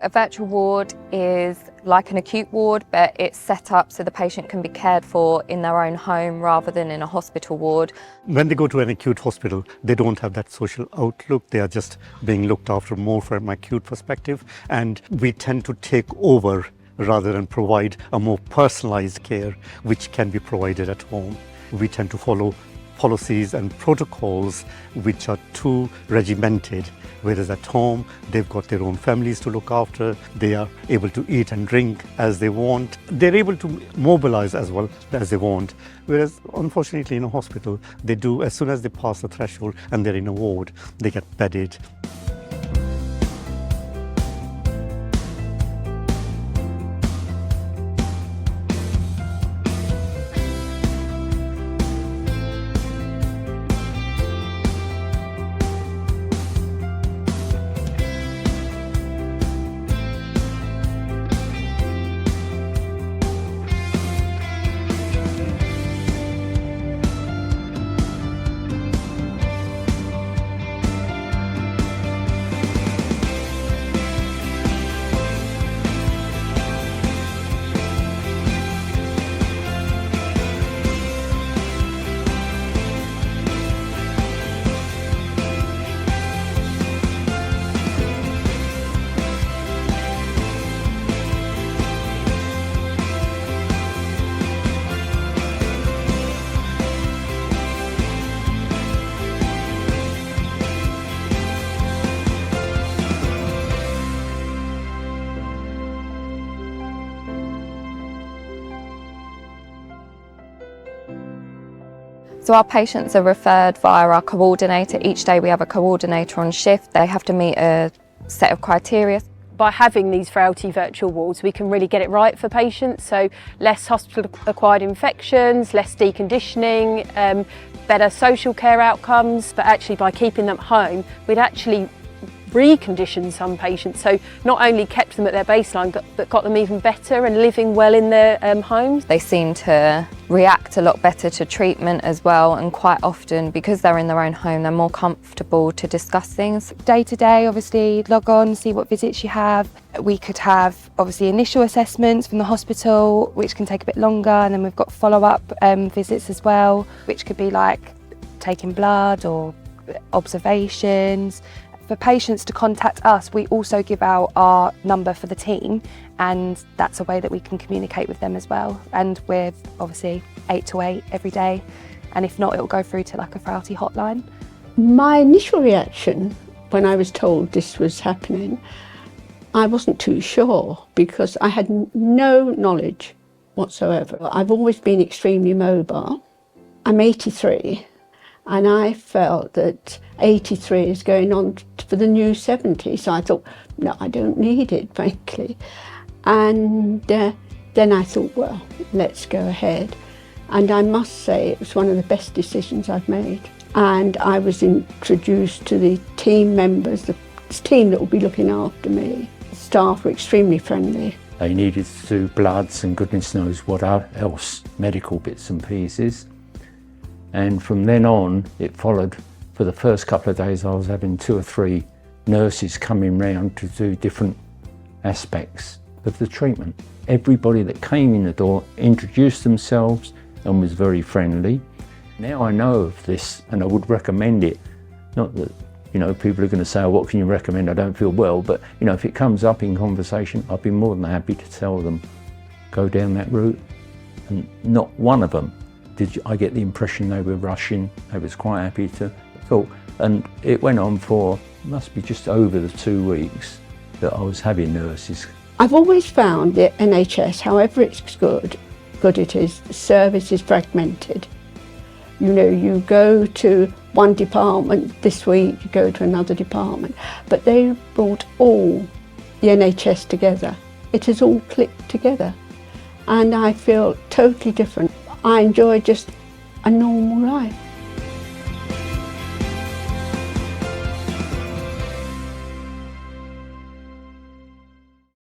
A virtual ward is like an acute ward, but it's set up so the patient can be cared for in their own home rather than in a hospital ward. When they go to an acute hospital, they don't have that social outlook. They are just being looked after more from an acute perspective, and we tend to take over rather than provide a more personalized care which can be provided at home. We tend to follow policies and protocols which are too regimented, whereas at home they've got their own families to look after. They are able to eat and drink as they want. They're able to mobilize as well as they want, whereas unfortunately in a hospital they do, as soon as they pass the threshold and they're in a ward, they get bedded. So our patients are referred via our coordinator. Each day we have a coordinator on shift. They have to meet a set of criteria. By having these frailty virtual wards, we can really get it right for patients. So less hospital-acquired infections, less deconditioning, better social care outcomes. But actually by keeping them home, we'd actually reconditioned some patients. So not only kept them at their baseline, but got them even better and living well in their homes. They seem to react a lot better to treatment as well, and quite often, because they're in their own home, they're more comfortable to discuss things. Day to day, obviously, log on, see what visits you have. We could have, obviously, initial assessments from the hospital, which can take a bit longer, and then we've got follow-up visits as well, which could be like taking blood or observations. For patients to contact us, we also give out our number for the team, and that's a way that we can communicate with them as well. And we're obviously 8 to 8 every day, and if not, it'll go through to like a frailty hotline. My initial reaction when I was told this was happening, I wasn't too sure because I had no knowledge whatsoever. I've always been extremely mobile. I'm 83. And I felt that 83 is going on for the new 70. So I thought, no, I don't need it, frankly. And then I thought, well, let's go ahead. And I must say it was one of the best decisions I've made. And I was introduced to the team members, the team that will be looking after me. The staff were extremely friendly. They needed to do bloods and goodness knows what else, medical bits and pieces. And from then on, it followed. For the first couple of days, I was having 2 or 3 nurses coming round to do different aspects of the treatment. Everybody that came in the door introduced themselves and was very friendly. Now I know of this and I would recommend it. Not that, people are going to say, oh, what can you recommend? I don't feel well. But, if it comes up in conversation, I'd be more than happy to tell them, go down that route. And not one of them I get the impression they were rushing. They was quite happy to talk. And it went on for, must be just over the 2 weeks that I was having nurses. I've always found the NHS, however it's good it is, the service is fragmented. You go to one department this week, you go to another department, but they brought all the NHS together. It has all clicked together, and I feel totally different. I enjoy just a normal life.